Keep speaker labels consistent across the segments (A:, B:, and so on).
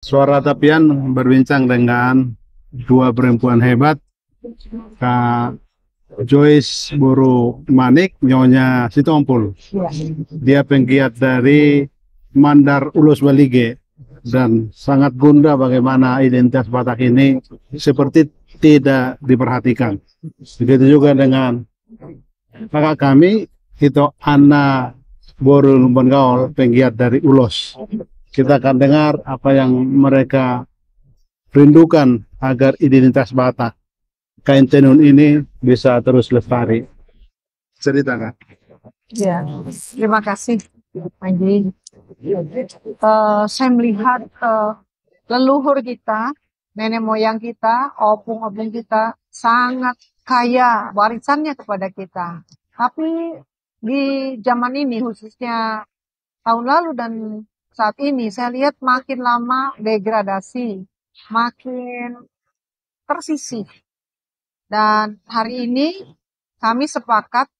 A: Suara Tapian berbincang dengan dua perempuan hebat, Kak Joyce Buru Manik, Nyonya Sitompul. Dia penggiat dari Mandar Ulos Balige dan sangat gunda bagaimana identitas Batak ini seperti tidak diperhatikan. Begitu juga dengan kakak kami, itu Ana Boru Lumban penggiat dari Ulos. Kita akan dengar apa yang mereka rindukan agar identitas Batak kain tenun ini bisa terus lestari. Ceritakan.
B: Ya, terima kasih, Panji. Saya melihat leluhur kita, nenek moyang kita, opung-opung kita sangat kaya warisannya kepada kita. Tapi di zaman ini, khususnya tahun lalu dan saat ini, saya lihat makin lama degradasi, makin tersisih. Dan hari ini kami sepakat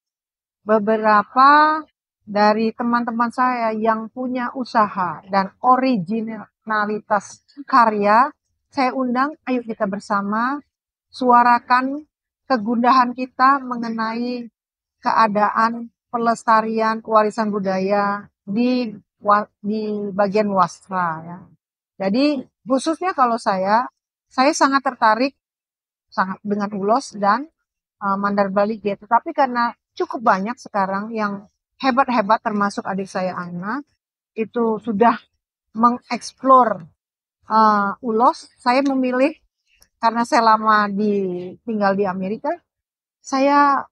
B: beberapa dari teman-teman saya yang punya usaha dan originalitas karya, saya undang, ayo kita bersama suarakan kegundahan kita mengenai keadaan pelestarian warisan budaya di bagian wastra ya. Jadi khususnya kalau saya sangat tertarik sangat dengan ulos dan Mandar Balige. Tetapi karena cukup banyak sekarang yang hebat-hebat termasuk adik saya Ana itu sudah mengeksplor ulos, saya memilih karena saya lama tinggal di Amerika, saya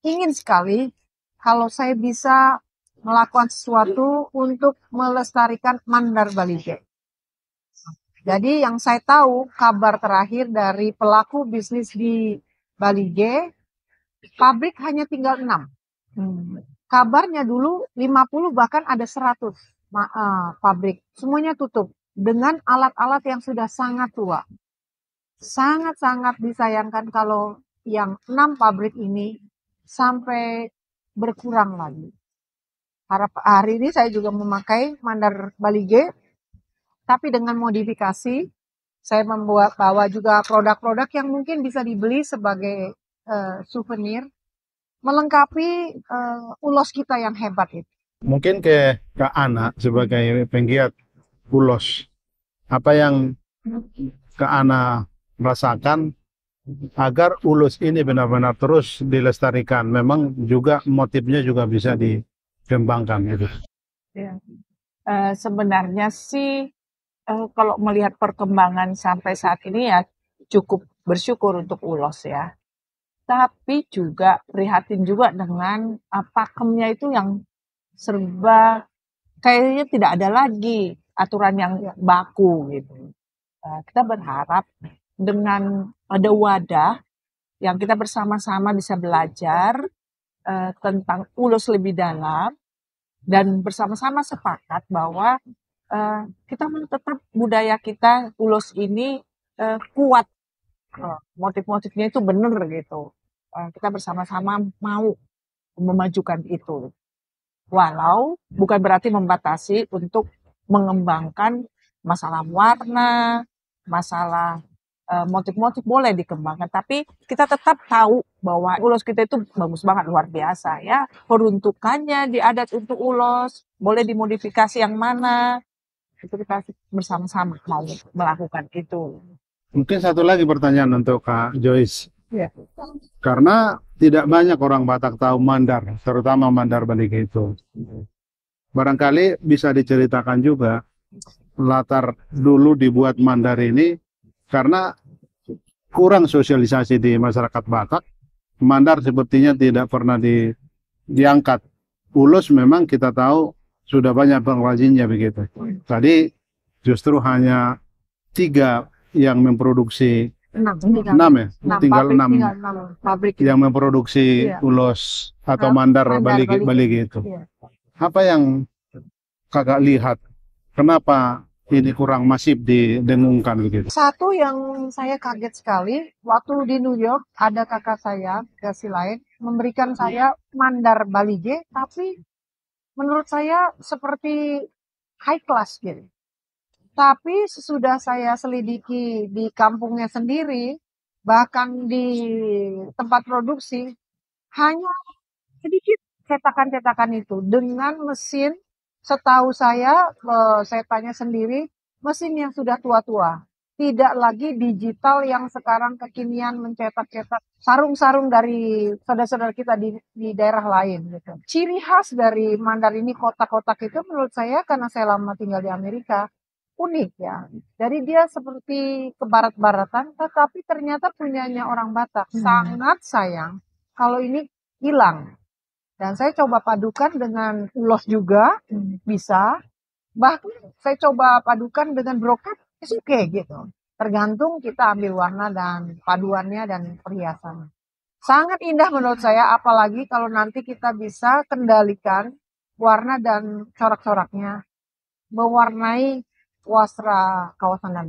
B: ingin sekali kalau saya bisa melakukan sesuatu untuk melestarikan Mandar Balige. Jadi yang saya tahu kabar terakhir dari pelaku bisnis di Balige, pabrik hanya tinggal 6. Kabarnya dulu 50 bahkan ada 100 pabrik. Semuanya tutup dengan alat-alat yang sudah sangat tua. Sangat-sangat disayangkan kalau yang 6 pabrik ini sampai berkurang lagi. Hari ini saya juga memakai Mandar Balige, tapi dengan modifikasi. Saya bawa juga produk-produk yang mungkin bisa dibeli sebagai souvenir melengkapi ulos kita yang hebat itu.
A: Mungkin ke Kak Ana sebagai penggiat ulos, apa yang Kak Ana rasakan agar ulos ini benar-benar terus dilestarikan. Memang juga motifnya juga bisa dikembangkan gitu.
C: Ya. Sebenarnya sih kalau melihat perkembangan sampai saat ini ya cukup bersyukur untuk ulos ya. Tapi juga prihatin juga dengan pakemnya itu yang serba kayaknya tidak ada lagi aturan yang baku gitu. Kita berharap dengan ada wadah yang kita bersama-sama bisa belajar tentang ulos lebih dalam dan bersama-sama sepakat bahwa kita mau tetap budaya kita ulos ini kuat, motif-motifnya itu benar gitu. Kita bersama-sama mau memajukan itu. Walau bukan berarti membatasi untuk mengembangkan masalah warna, masalah motif-motif boleh dikembangkan, tapi kita tetap tahu bahwa ulos kita itu bagus banget, luar biasa ya. Peruntukannya di adat untuk ulos, boleh dimodifikasi yang mana, itu kita bersama-sama mau melakukan itu.
A: Mungkin satu lagi pertanyaan untuk Kak Joyce.
C: Ya.
A: Karena tidak banyak orang Batak tahu Mandar, terutama Mandar Balige itu. Barangkali bisa diceritakan juga latar dulu dibuat Mandar ini karena kurang sosialisasi di masyarakat Batak. Mandar sepertinya tidak pernah diangkat. Ulos memang kita tahu sudah banyak pengrajinnya begitu. Tadi justru hanya 3 yang memproduksi 6 ya, tinggal 6
B: pabrik
A: yang memproduksi ulos atau Mandar Balige itu. Apa yang kakak lihat? Kenapa ini kurang masif didengungkan begitu?
B: Satu yang saya kaget sekali, waktu di New York ada kakak saya, kasih lain, memberikan saya Mandar Balige, tapi menurut saya seperti high class gitu. Tapi sesudah saya selidiki di kampungnya sendiri, bahkan di tempat produksi, hanya sedikit cetakan-cetakan itu dengan mesin. Setahu saya tanya sendiri, mesin yang sudah tua-tua. Tidak lagi digital yang sekarang kekinian mencetak-cetak sarung-sarung dari saudara-saudara kita di daerah lain gitu. Ciri khas dari mandar ini kotak-kotak itu menurut saya karena saya lama tinggal di Amerika, unik ya. Dari dia seperti kebarat-baratan, tetapi ternyata punyanya orang Batak. Sangat sayang kalau ini hilang. Dan saya coba padukan dengan ulos juga, bisa. Bahkan saya coba padukan dengan brokat, oke gitu. Tergantung kita ambil warna dan paduannya dan perhiasan. Sangat indah menurut saya, apalagi kalau nanti kita bisa kendalikan warna dan corak-coraknya, mewarnai wasra kawasan dan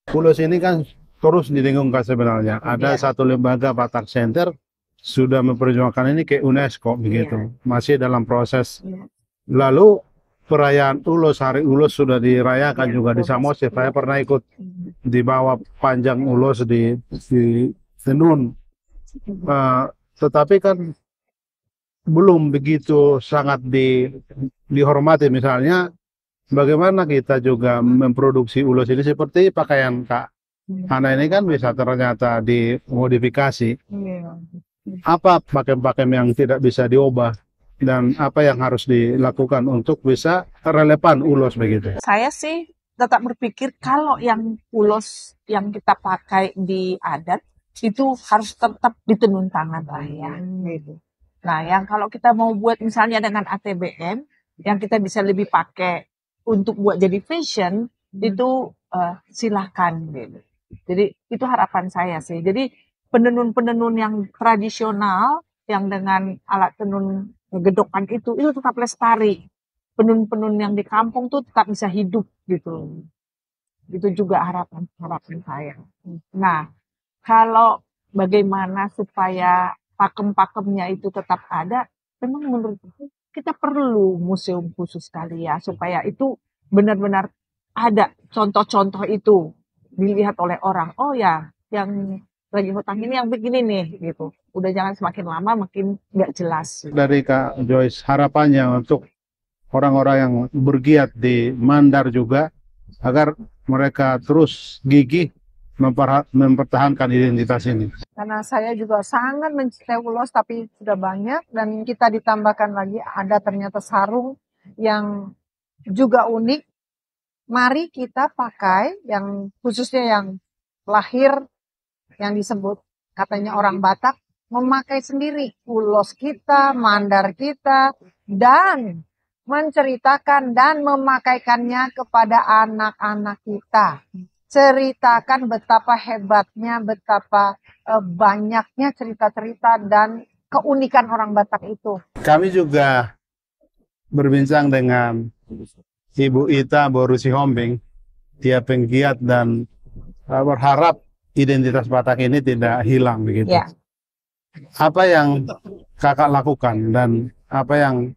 A: Ulos ini kan terus didengungkan sebenarnya. Ada satu lembaga Batak Center sudah memperjuangkan ini ke UNESCO begitu. Masih dalam proses. Lalu perayaan Ulos, Hari Ulos sudah dirayakan juga di Samosir. Saya pernah ikut di bawah panjang Ulos di Tenun. Tetapi kan belum begitu sangat dihormati. Misalnya bagaimana kita juga memproduksi ulos ini seperti pakaian Kak Hana ini kan bisa ternyata dimodifikasi. Apa pakaian-pakaian yang tidak bisa diubah dan apa yang harus dilakukan untuk bisa relevan ulos begitu?
C: Saya sih tetap berpikir kalau yang ulos yang kita pakai di adat itu harus tetap ditenun tangan lah ya. Gitu. Nah, yang kalau kita mau buat misalnya dengan ATBM yang kita bisa lebih pakai untuk buat jadi fashion itu silahkan gitu. Jadi itu harapan saya sih. Jadi penenun-penenun yang tradisional yang dengan alat tenun gedokan itu tetap lestari. Penenun-penenun yang di kampung tuh tetap bisa hidup gitu. Itu juga harapan saya. Nah, kalau bagaimana supaya pakem-pakemnya itu tetap ada, memang menurut aku kita perlu museum khusus kali ya supaya itu benar-benar ada contoh-contoh itu dilihat oleh orang. Oh ya, yang lagi hutang ini yang begini nih gitu. Udah jangan semakin lama makin nggak jelas.
A: Dari Kak Joyce, harapannya untuk orang-orang yang bergiat di Mandar juga agar mereka terus gigih mempertahankan identitas ini.
B: Karena saya juga sangat mencintai ulos, tapi sudah banyak dan kita ditambahkan lagi ada ternyata sarung yang juga unik. Mari kita pakai yang khususnya yang lahir yang disebut katanya orang Batak memakai sendiri ulos kita, mandar kita dan menceritakan dan memakaikannya kepada anak-anak kita. Ceritakan betapa hebatnya, betapa banyaknya cerita-cerita dan keunikan orang Batak itu.
A: Kami juga berbincang dengan Ibu Ita Borusi Hombing, dia penggiat dan berharap identitas Batak ini tidak hilang begitu.
C: Ya.
A: Apa yang kakak lakukan dan apa yang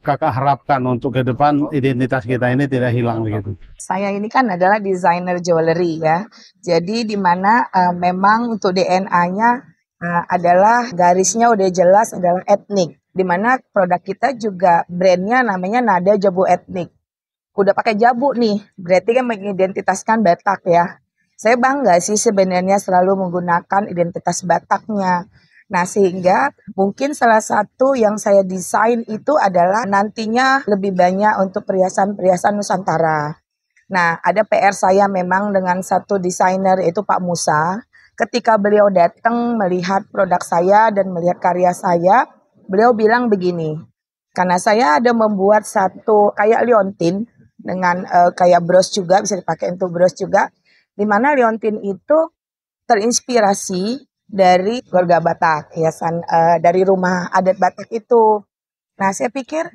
A: kakak harapkan untuk ke depan identitas kita ini tidak hilang begitu?
D: Saya ini kan adalah desainer jewelry ya. Jadi di mana memang untuk DNA-nya adalah garisnya udah jelas adalah etnik. Di mana produk kita juga brandnya namanya Nada Jabu Etnik. Udah pakai jabu nih, berarti kan mengidentitaskan Batak ya. Saya bangga sih sebenarnya selalu menggunakan identitas Bataknya. Nah, sehingga mungkin salah satu yang saya desain itu adalah nantinya lebih banyak untuk perhiasan-perhiasan Nusantara. Nah, ada PR saya memang dengan satu desainer yaitu Pak Musa. Ketika beliau datang melihat produk saya dan melihat karya saya, beliau bilang begini, karena saya ada membuat satu kayak liontin dengan kayak bros juga, bisa dipakai untuk bros juga, di mana liontin itu terinspirasi dari keluarga Batak, hiasan dari rumah adat Batak itu. Nah, saya pikir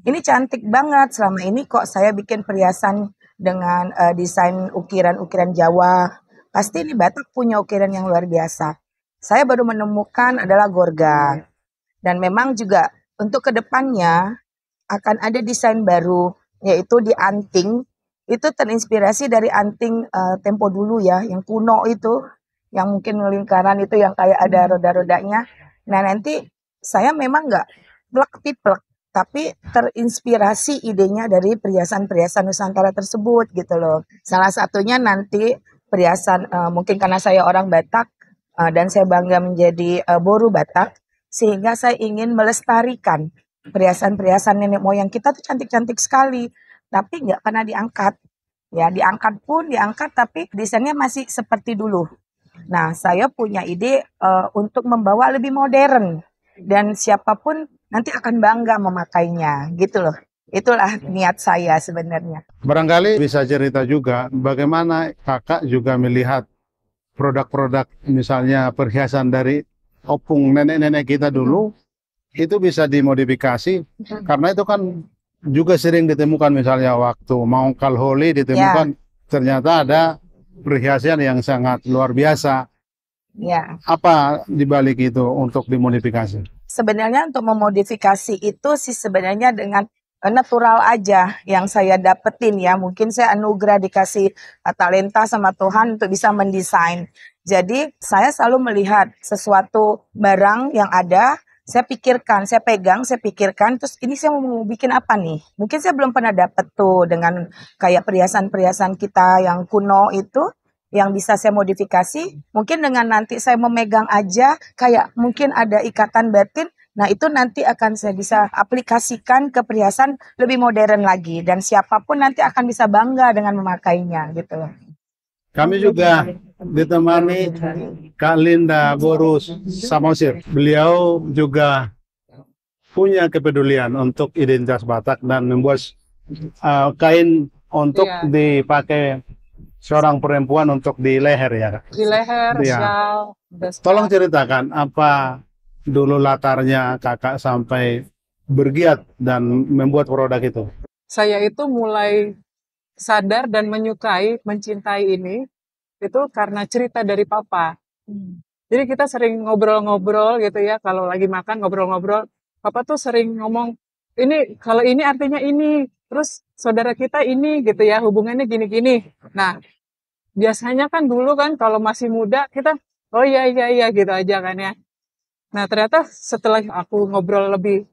D: ini cantik banget. Selama ini kok saya bikin perhiasan dengan desain ukiran-ukiran Jawa. Pasti ini Batak punya ukiran yang luar biasa. Saya baru menemukan adalah Gorga. Dan memang juga untuk kedepannya akan ada desain baru, yaitu di anting itu terinspirasi dari anting tempo dulu ya, yang kuno itu, yang mungkin lingkaran itu yang kayak ada roda-rodanya. Nah nanti saya memang nggak plek-tiplek, tapi terinspirasi idenya dari perhiasan-perhiasan Nusantara tersebut gitu loh. Salah satunya nanti perhiasan mungkin karena saya orang Batak dan saya bangga menjadi boru Batak, sehingga saya ingin melestarikan perhiasan-perhiasan nenek moyang kita tuh cantik-cantik sekali, tapi nggak pernah diangkat. Ya, diangkat tapi desainnya masih seperti dulu. Nah, saya punya ide untuk membawa lebih modern dan siapapun nanti akan bangga memakainya, gitu loh. Itulah niat saya sebenarnya.
A: Barangkali bisa cerita juga bagaimana kakak juga melihat produk-produk misalnya perhiasan dari opung nenek-nenek kita dulu itu bisa dimodifikasi karena itu kan juga sering ditemukan misalnya waktu mau Kalholi ditemukan ternyata ada perhiasan yang sangat luar biasa.
D: Ya,
A: Apa dibalik itu untuk dimodifikasi?
D: sebenarnya untuk memodifikasi itu sih sebenarnya dengan natural aja yang saya dapetin ya. Mungkin saya anugerah dikasih talenta sama Tuhan untuk bisa mendesain. Jadi saya selalu melihat sesuatu barang yang ada, saya pikirkan, saya pegang, saya pikirkan, terus ini saya mau bikin apa nih? Mungkin saya belum pernah dapet tuh dengan kayak perhiasan-perhiasan kita yang kuno itu, yang bisa saya modifikasi. Mungkin dengan nanti saya memegang aja, kayak mungkin ada ikatan batin, nah itu nanti akan saya bisa aplikasikan ke perhiasan lebih modern lagi. Dan siapapun nanti akan bisa bangga dengan memakainya gitu loh.
A: Kami juga ditemani Kak Linda Borus Samosir. Beliau juga punya kepedulian untuk identitas Batak dan membuat kain untuk
C: Iya.
A: dipakai seorang perempuan untuk di leher ya Kak.
C: Di leher,
A: Iya.
C: shawl,
A: Tolong
C: scarf.
A: ceritakan apa dulu latarnya kakak sampai bergiat dan membuat produk itu.
C: Saya itu mulai sadar dan menyukai, mencintai ini, itu karena cerita dari papa. Jadi kita sering ngobrol-ngobrol gitu ya, kalau lagi makan ngobrol-ngobrol, papa tuh sering ngomong, ini kalau ini artinya ini, terus saudara kita ini gitu ya, hubungannya gini-gini. Nah, biasanya kan dulu kan kalau masih muda kita, oh iya iya iya gitu aja kan ya. Nah ternyata setelah aku ngobrol lebih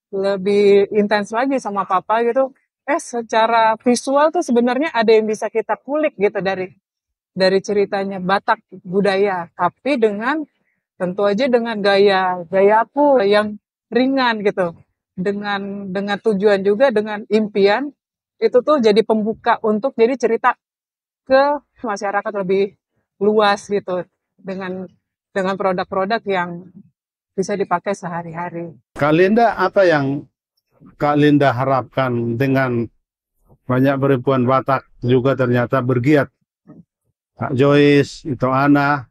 C: lebih intens lagi sama papa gitu, secara visual tuh sebenarnya ada yang bisa kita kulik gitu dari ceritanya Batak budaya, tapi dengan tentu aja dengan gaya aku yang ringan gitu, dengan tujuan juga dengan impian itu tuh jadi pembuka untuk jadi cerita ke masyarakat lebih luas gitu dengan produk-produk yang bisa dipakai sehari-hari.
A: Kak Linda, apa yang Kak Linda harapkan dengan banyak perempuan Batak juga ternyata bergiat? Kak Joyce, itu Ana,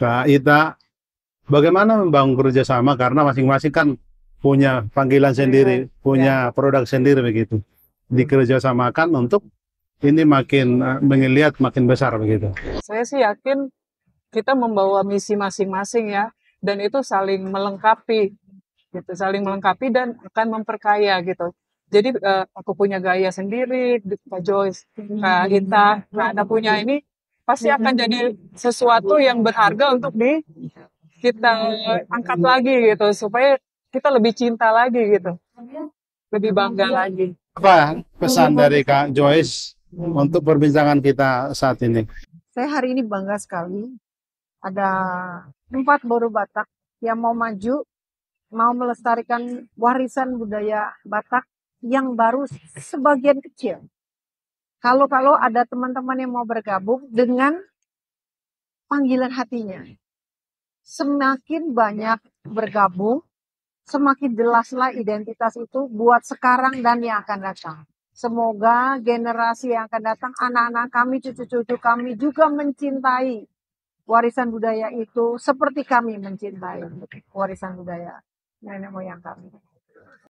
A: Kak Ita, bagaimana membangun kerjasama karena masing-masing kan punya panggilan sendiri, punya produk sendiri begitu. Dikerjasamakan untuk ini makin menggeliat makin besar begitu.
C: Saya sih yakin kita membawa misi masing-masing ya, dan itu saling melengkapi gitu, saling melengkapi dan akan memperkaya gitu. Jadi aku punya gaya sendiri, Kak Joyce, Kak Ita, Kak Ana punya ini pasti akan jadi sesuatu yang berharga untuk kita angkat lagi gitu, supaya kita lebih cinta lagi gitu, lebih bangga lagi.
A: Apa pesan dari Kak Joyce untuk perbincangan kita saat ini?
B: Saya hari ini bangga sekali ada 4 boru Batak yang mau maju, mau melestarikan warisan budaya Batak yang baru sebagian kecil. Kalau ada teman-teman yang mau bergabung dengan panggilan hatinya, semakin banyak bergabung, semakin jelaslah identitas itu buat sekarang dan yang akan datang. Semoga generasi yang akan datang, anak-anak kami, cucu-cucu kami juga mencintai warisan budaya itu seperti kami mencintai warisan budaya nenek moyang kami.